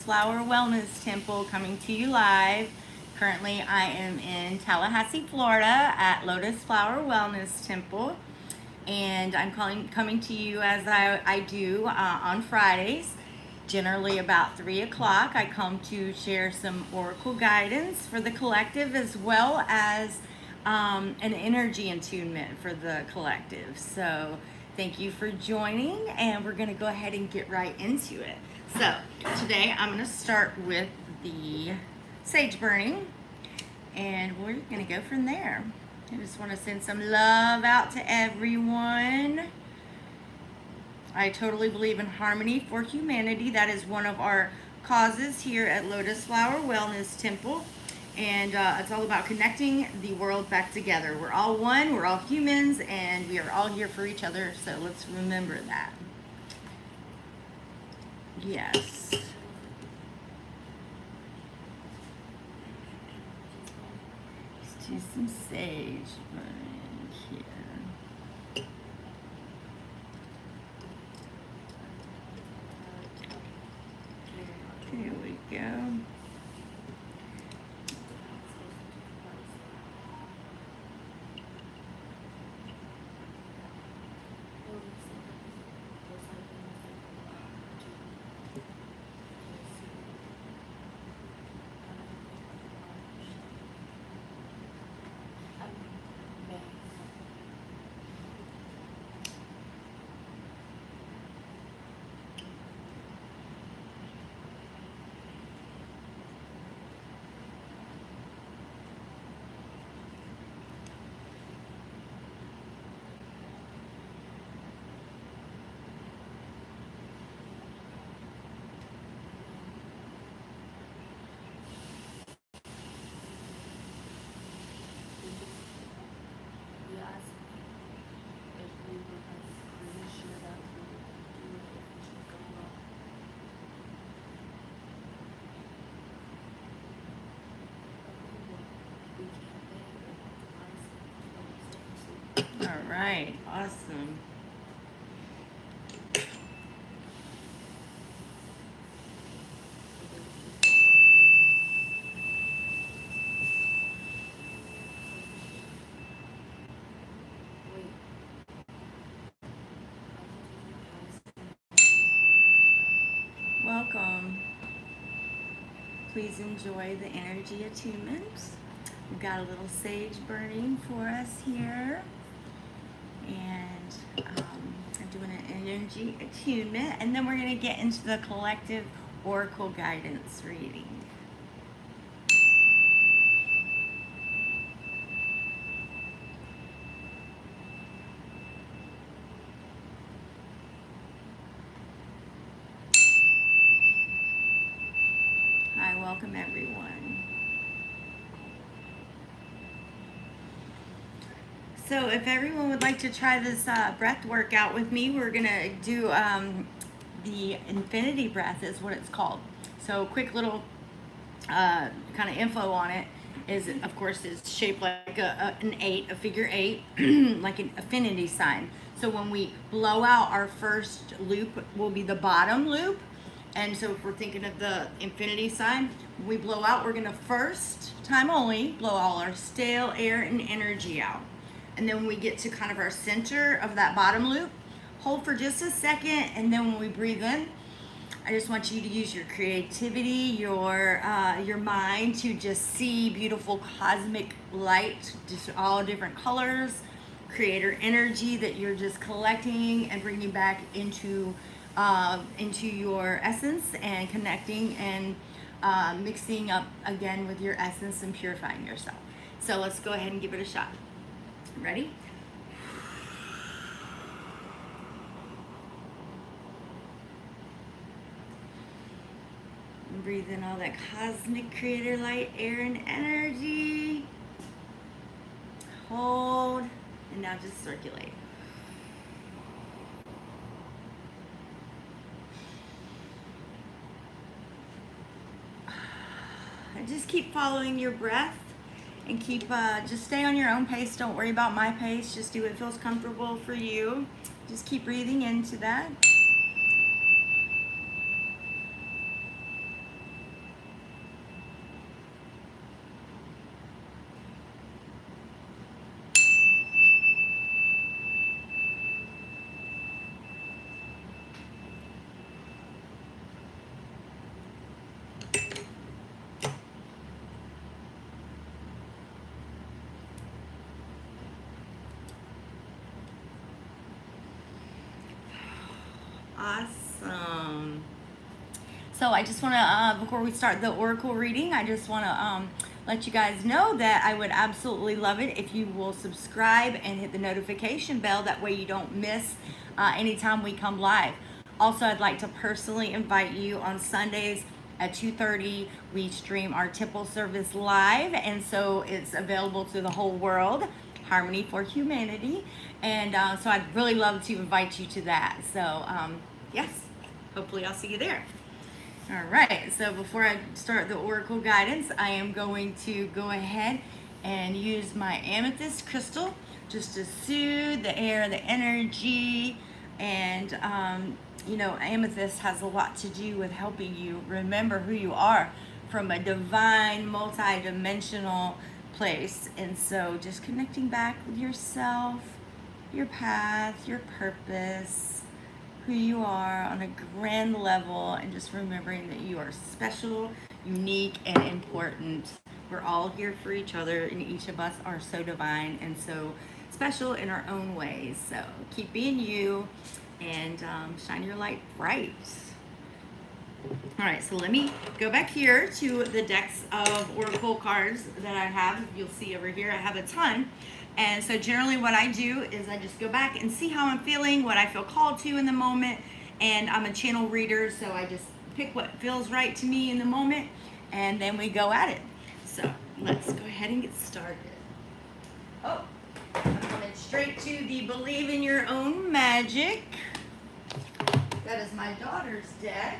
Flower Wellness Temple coming to you live. Currently, I am in Tallahassee, Florida at Lotus Flower Wellness Temple, and I'm coming to you as I do on Fridays. Generally, about 3 o'clock, I come to share some oracle guidance for the collective as well as an energy attunement for the collective. So, thank you for joining, and we're going to go ahead and get right into it. So, today I'm going to start with the sage burning, and we're going to go from there. I just want to send some love out to everyone. I totally believe in harmony for humanity. That is one of our causes here at Lotus Flower Wellness Temple. And it's all about connecting the world back together. We're all one, we're all humans, and we are all here for each other. So let's remember that. Yes. Let's do some sage burning here. There we go. All right, awesome. Welcome. Please enjoy the energy attunement. We've got a little sage burning for us here. And I'm doing an energy attunement, and then we're going to get into the collective oracle guidance reading. Hi, welcome everyone. So if everyone would like to try this breath work out with me, we're going to do the infinity breath is what it's called. So quick little kind of info on it is, of course, it's shaped like an 8, a figure 8, like an infinity sign. So when we blow out, our first loop will be the bottom loop. And so if we're thinking of the infinity sign, when we blow out, we're going to first time only blow all our stale air and energy out. And then when we get to kind of our center of that bottom loop, hold for just a second, and then when we breathe in, I just want you to use your creativity, your mind to just see beautiful cosmic light, just all different colors, creator energy that you're just collecting and bringing back into your essence and connecting and mixing up again with your essence and purifying yourself. So let's go ahead and give it a shot. Ready? Breathe in all that cosmic creator light, air, and energy. Hold, and now just circulate. And just keep following your breath. And keep, just stay on your own pace. Don't worry about my pace. Just do what feels comfortable for you. Just keep breathing into that. Awesome. So I just want to, before we start the oracle reading, I just want to let you guys know that I would absolutely love it if you will subscribe and hit the notification bell. That way you don't miss anytime we come live. Also, I'd like to personally invite you on Sundays at 2:30. We stream our temple service live, and so it's available to the whole world. Harmony for Humanity. And so I'd really love to invite you to that. So yes, hopefully I'll see you there. All right, so before I start the oracle guidance, I am going to go ahead and use my amethyst crystal just to soothe the air, the energy. And you know, amethyst has a lot to do with helping you remember who you are from a divine, multi-dimensional place. And so just connecting back with yourself, your path, your purpose, who you are on a grand level, and just remembering that you are special, unique, and important. We're all here for each other, and each of us are so divine and so special in our own ways. So keep being you and shine your light bright. All right, so let me go back here to the decks of oracle cards that I have. You'll see over here I have a ton. And so generally what I do is I just go back and see how I'm feeling, what I feel called to in the moment. And I'm a channel reader, so I just pick what feels right to me in the moment, and then we go at it. So let's go ahead and get started. Oh, I'm coming straight to the Believe in Your Own Magic. That is my daughter's deck.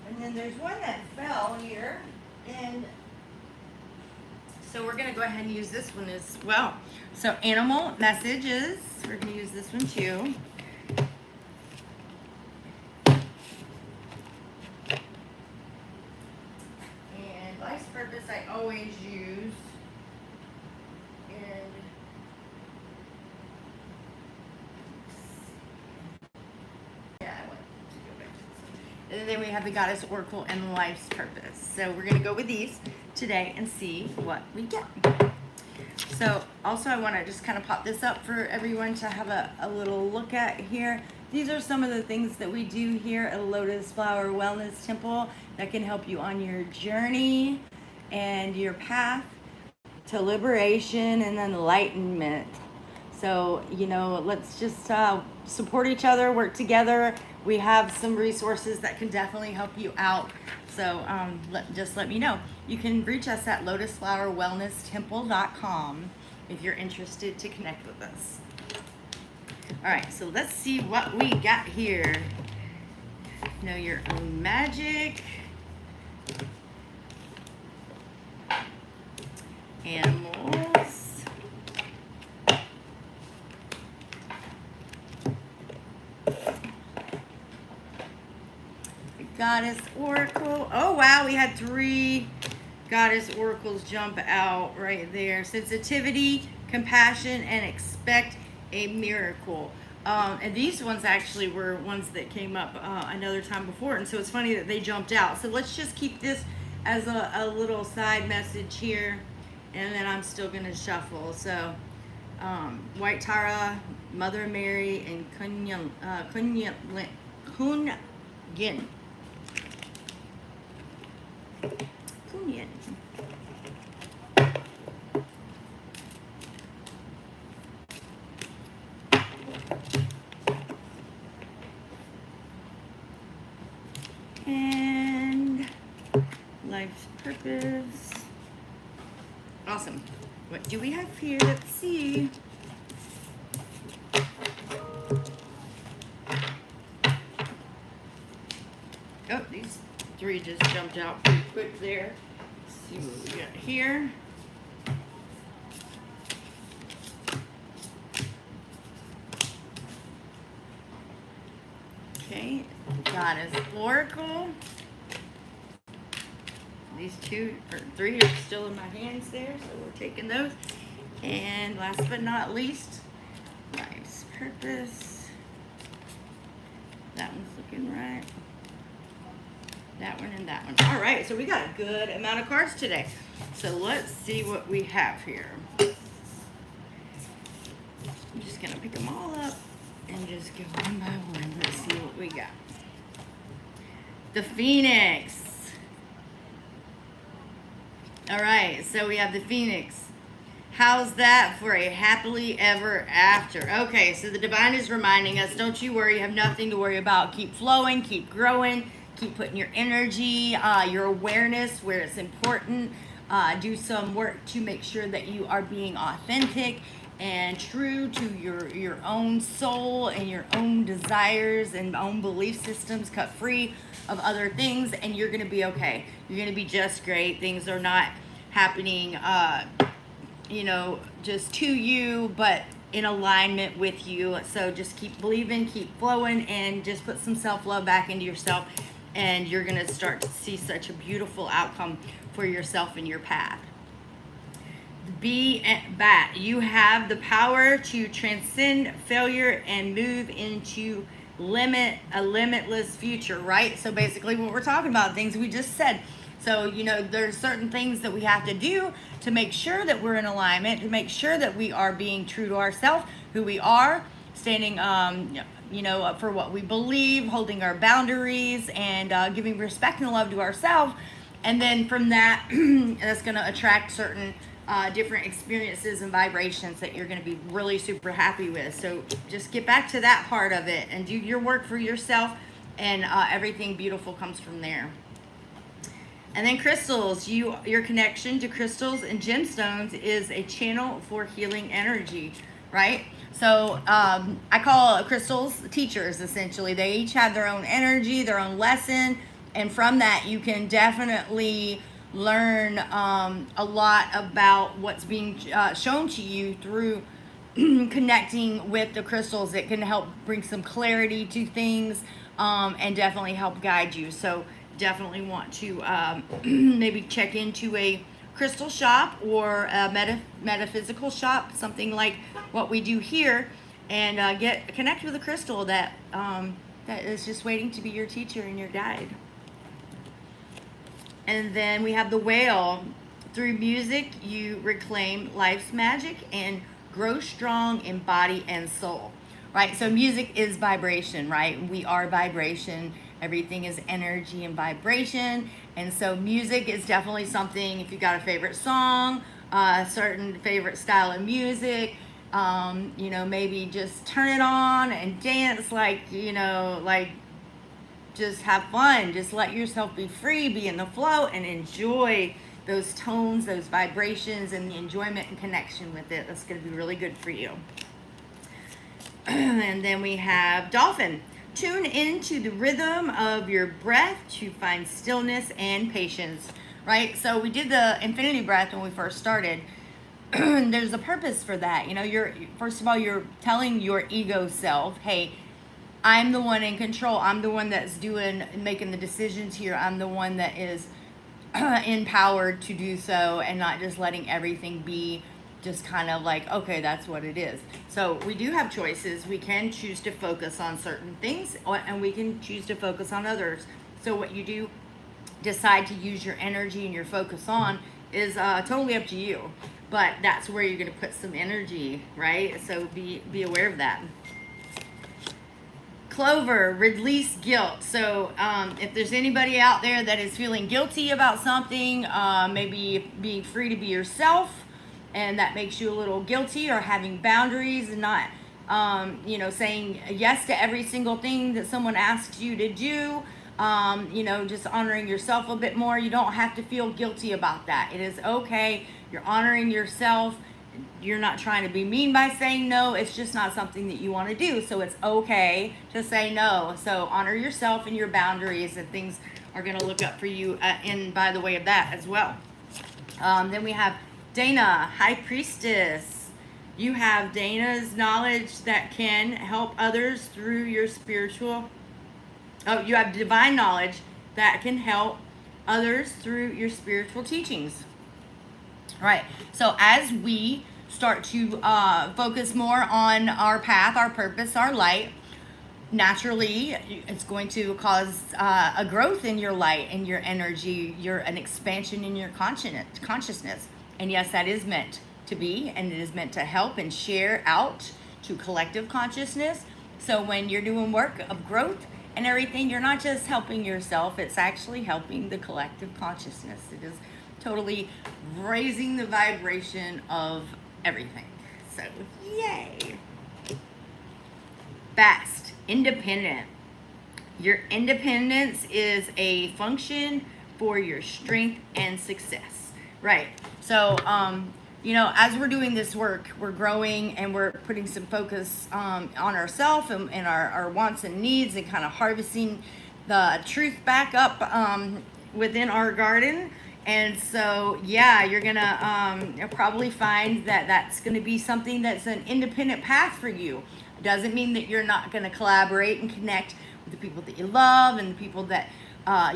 And then there's one that fell here, and so we're gonna go ahead and use this one as well. So animal messages, we're gonna use this one too. And life's purpose I always use. And yeah, I want to go back to this. And then we have the Goddess Oracle and life's purpose. So we're gonna go with these today and see what we get. So also I want to just kind of pop this up for everyone to have a little look at here. These are some of the things that we do here at Lotus Flower Wellness Temple that can help you on your journey and your path to liberation and enlightenment. So, you know, let's just support each other, work together. We have some resources that can definitely help you out. So just let me know. You can reach us at lotusflowerwellnesstemple.com if you're interested to connect with us. All right, so let's see what we got here. Know Your Own Magic. Animals. Goddess Oracle. Oh wow, we had 3 Goddess Oracles jump out right there. Sensitivity, compassion, and expect a miracle. And these ones actually were ones that came up another time before, and so it's funny that they jumped out. So let's just keep this as a little side message here, and then I'm still gonna shuffle. So White Tara, Mother Mary, and Kunyan. Kunyan. And life's purpose. Awesome. What do we have here? Let's see. Oh, these 3 just jumped out pretty quick there. Let's see what we got here. Okay, Goddess Oracle. These 2 or 3 are still in my hands there, so we're taking those. And last but not least, life's purpose. That one's looking right. That one and that one. All right, so we got a good amount of cards today. So let's see what we have here. I'm just gonna pick them all up And just go one by one. Let's see what we got. The Phoenix. All right, so we have the Phoenix. How's that for a happily ever after? Okay, so the divine is reminding us, don't you worry, you have nothing to worry about. Keep flowing, keep growing, keep putting your energy, your awareness where it's important. Do some work to make sure that you are being authentic and true to your own soul and your own desires and own belief systems. Cut free of other things, and you're going to be okay. You're going to be just great. Things are not happening just to you, but in alignment with you. So just keep believing, keep flowing, and just put some self-love back into yourself, and you're going to start to see such a beautiful outcome for yourself and your path. Be bat. You have the power to transcend failure and move into a limitless future, right? So basically what we're talking about, things we just said. So, there's certain things that we have to do to make sure that we're in alignment, to make sure that we are being true to ourselves, who we are, standing, up for what we believe, holding our boundaries, and giving respect and love to ourselves. And then from that, that's going to attract certain different experiences and vibrations that you're going to be really super happy with. So just get back to that part of it and do your work for yourself, and everything beautiful comes from there. And then crystals, your connection to crystals and gemstones is a channel for healing energy, right? So I call crystals teachers, essentially. They each have their own energy, their own lesson, and from that you can definitely learn a lot about what's being shown to you through connecting with the crystals. It can help bring some clarity to things, and definitely help guide you. So definitely want to maybe check into a crystal shop or a metaphysical shop, something like what we do here, and connect with a crystal that is just waiting to be your teacher and your guide. And then we have the whale. Through music, you reclaim life's magic and grow strong in body and soul, right? So music is vibration, right? We are vibration. Everything is energy and vibration. And so music is definitely something, if you got a favorite song, a certain favorite style of music, maybe just turn it on and dance like just have fun. Just let yourself be free, be in the flow, and enjoy those tones, those vibrations, and the enjoyment and connection with it. That's going to be really good for you. And then we have dolphin. Tune into the rhythm of your breath to find stillness and patience, right? So we did the infinity breath when we first started. There's a purpose for that. First of all, you're telling your ego self, hey, I'm the one in control. I'm the one that's making the decisions here. I'm the one that is empowered to do so, and not just letting everything be just kind of like, okay, that's what it is. So we do have choices. We can choose to focus on certain things, and we can choose to focus on others. So what you do decide to use your energy and your focus on is totally up to you. But that's where you're going to put some energy, right? So be aware of that. Clover, release guilt. So if there's anybody out there that is feeling guilty about something, maybe being free to be yourself, and that makes you a little guilty, or having boundaries and not, saying yes to every single thing that someone asks you to do, just honoring yourself a bit more. You don't have to feel guilty about that. It is okay. You're honoring yourself. You're not trying to be mean by saying no. It's just not something that you want to do. So it's okay to say no. So honor yourself and your boundaries, and things are going to look up for you in by the way of that as well. Then we have Dana, High Priestess. You have Dana's knowledge that can help others through your spiritual. You have divine knowledge that can help others through your spiritual teachings. Right. So as we start to focus more on our path, our purpose, our light, naturally it's going to cause a growth in your light and your energy, an expansion in your consciousness. And yes, that is meant to be, and it is meant to help and share out to collective consciousness. So when you're doing work of growth and everything, you're not just helping yourself, it's actually helping the collective consciousness. It is totally raising the vibration of everything. So, yay. Fast, independent. Your independence is a function for your strength and success. Right. So, as we're doing this work, we're growing and we're putting some focus on ourselves and our wants and needs, and kind of harvesting the truth back up within our garden. And so, yeah, you're going to probably find that that's going to be something that's an independent path for you. Doesn't mean that you're not going to collaborate and connect with the people that you love and the people that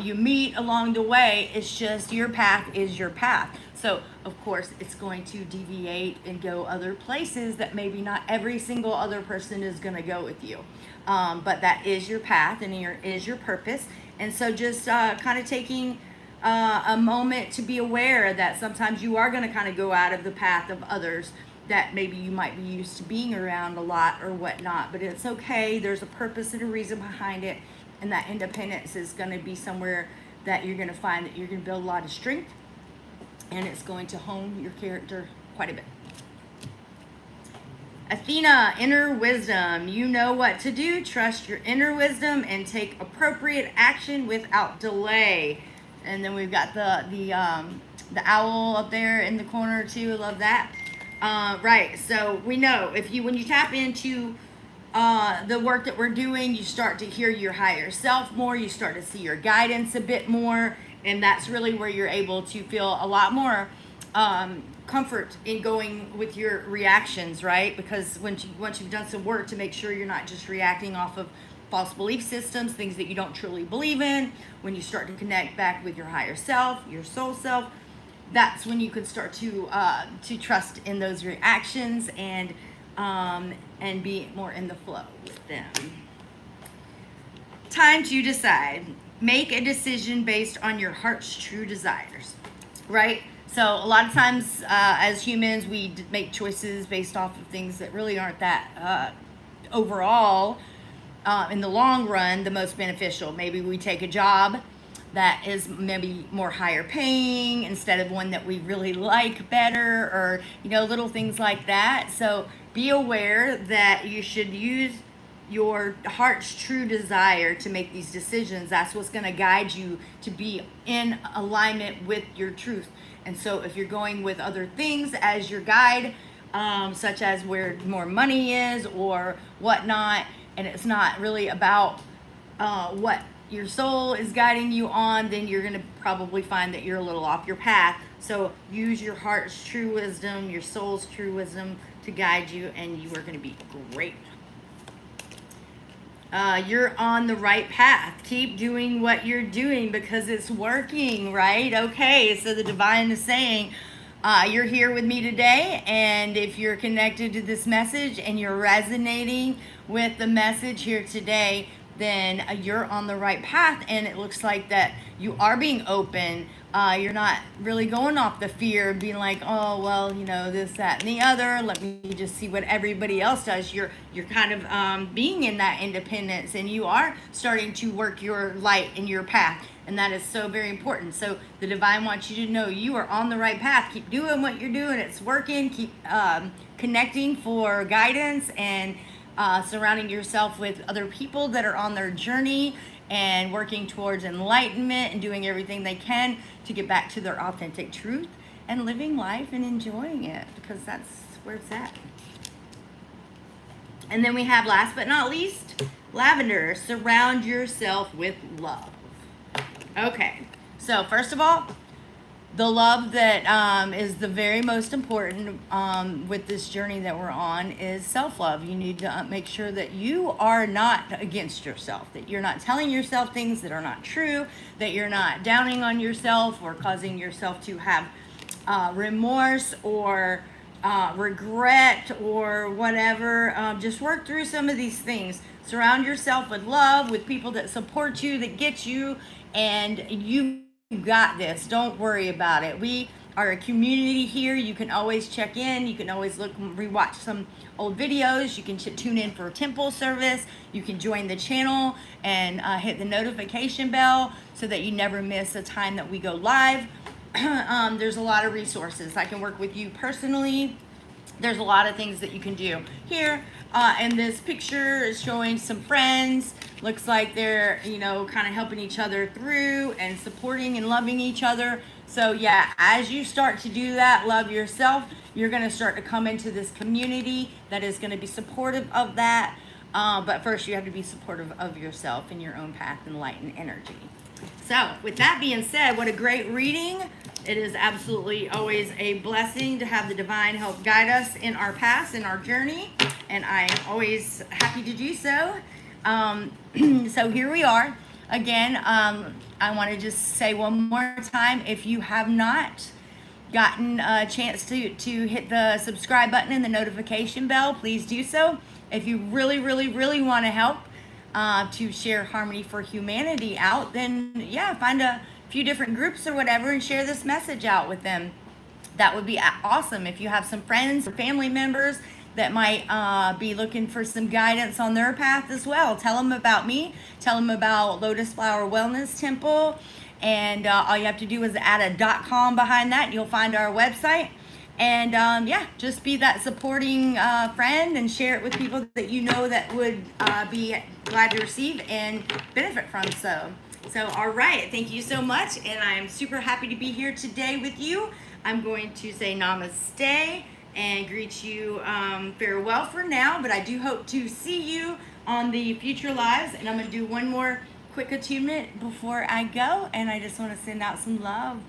you meet along the way. It's just your path is your path. So, of course, it's going to deviate and go other places that maybe not every single other person is going to go with you. But that is your path and is your purpose. And so just kind of taking a moment to be aware that sometimes you are going to kind of go out of the path of others that maybe you might be used to being around a lot or whatnot, but it's okay. There's a purpose and a reason behind it, and that independence is going to be somewhere that you're going to find that you're going to build a lot of strength, and it's going to hone your character quite a bit. Athena, inner wisdom. You know what to do. Trust your inner wisdom and take appropriate action without delay. And then we've got the owl up there in the corner too. I love that. Right, so we know when you tap into the work that we're doing, you start to hear your higher self more, you start to see your guidance a bit more, and that's really where you're able to feel a lot more comfort in going with your reactions, right? Because once you've done some work to make sure you're not just reacting off of false belief systems, things that you don't truly believe in, when you start to connect back with your higher self, your soul self, that's when you can start to trust in those reactions and be more in the flow with them. Time to decide. Make a decision based on your heart's true desires, right? So a lot of times as humans, we make choices based off of things that really aren't that overall in the long run the most beneficial. Maybe we take a job that is maybe more higher paying instead of one that we really like better, or little things like that. So be aware that you should use your heart's true desire to make these decisions. That's what's going to guide you to be in alignment with your truth. And so if you're going with other things as your guide, such as where more money is or whatnot, and it's not really about what your soul is guiding you on, then you're going to probably find that you're a little off your path. So use your heart's true wisdom, your soul's true wisdom to guide you, and you are going to be great. You're on the right path. Keep doing what you're doing because it's working, right? Okay, so the divine is saying, you're here with me today, and if you're connected to this message and you're resonating with the message here today, then you're on the right path, and it looks like that you are being open. You're not really going off the fear of being like, oh, well, this, that, and the other. Let me just see what everybody else does. You're kind of being in that independence, and you are starting to work your light in your path, and that is so very important. So the divine wants you to know you are on the right path. Keep doing what you're doing. It's working. Keep connecting for guidance and surrounding yourself with other people that are on their journey and working towards enlightenment and doing everything they can to get back to their authentic truth and living life and enjoying it, because that's where it's at. And then we have, last but not least, lavender. Surround yourself with love. Okay, so first of all, the love that is the very most important with this journey that we're on is self-love. You need to make sure that you are not against yourself, that you're not telling yourself things that are not true, that you're not downing on yourself or causing yourself to have remorse or regret or whatever. Just work through some of these things. Surround yourself with love, with people that support you, that get you, and you got this. Don't worry about it. We our community here. You can always check in. You can always look, rewatch some old videos. You can tune in for temple service. You can join the channel and hit the notification bell so that you never miss a time that we go live. There's a lot of resources. I can work with you personally. There's a lot of things that you can do here. And this picture is showing some friends. Looks like they're, you know, kind of helping each other through and supporting and loving each other. So yeah, as you start to do that, love yourself, you're going to start to come into this community that is going to be supportive of that. But first you have to be supportive of yourself and your own path and light and energy. So with that being said, what a great reading. It is absolutely always a blessing to have the divine help guide us in our path, in our journey. And I'm always happy to do so. So here we are. Again, I want to just say one more time, if you have not gotten a chance to hit the subscribe button and the notification bell, please do so. If you really, really, really want to help to share Harmony for Humanity out, then yeah, find a few different groups or whatever and share this message out with them. That would be awesome. If you have some friends or family members that might be looking for some guidance on their path as well, tell them about me. Tell them about Lotus Flower Wellness Temple. And all you have to do is add a .com behind that. You'll find our website. And yeah, just be that supporting friend and share it with people that you know that would be glad to receive and benefit from. So all right, thank you so much. And I'm super happy to be here today with you. I'm going to say namaste and greet you farewell for now, but I do hope to see you on the future lives. And I'm going to do one more quick attunement before I go, and I just want to send out some love.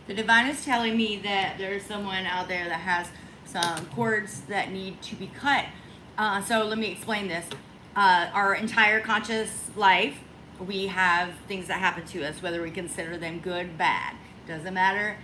The divine is telling me that there's someone out there that has some cords that need to be cut. So let me explain this. Our entire conscious life, we have things that happen to us, whether we consider them good, bad, doesn't matter.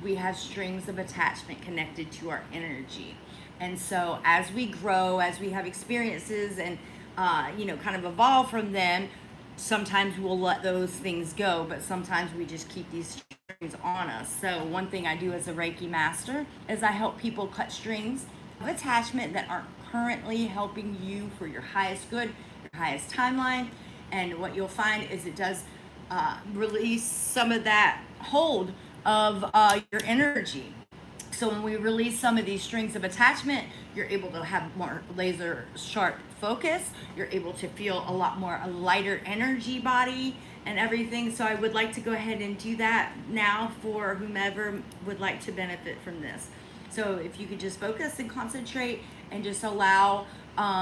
We have strings of attachment connected to our energy. And so as we grow, as we have experiences and, kind of evolve from them, sometimes we'll let those things go, but sometimes we just keep these strings on us. So one thing I do as a Reiki master is I help people cut strings of attachment that aren't currently helping you for your highest good, your highest timeline. And what you'll find is it does release some of that hold of your energy. So when we release some of these strings of attachment, you're able to have more laser sharp focus. You're able to feel a lot more a lighter energy body and everything. So I would like to go ahead and do that now for whomever would like to benefit from this. So if you could just focus and concentrate and just allow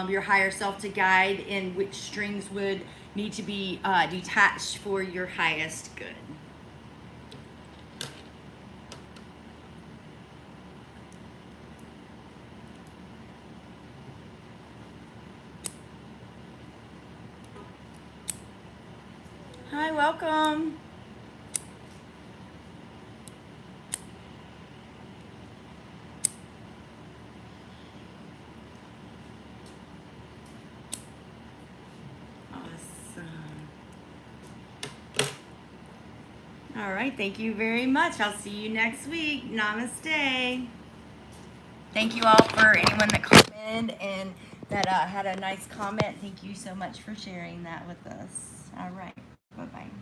your higher self to guide in which strings would need to be detached for your highest good. Hi, welcome. Awesome. All right, thank you very much. I'll see you next week. Namaste. Thank you all for anyone that commented and that had a nice comment. Thank you so much for sharing that with us. All right. Bye-bye.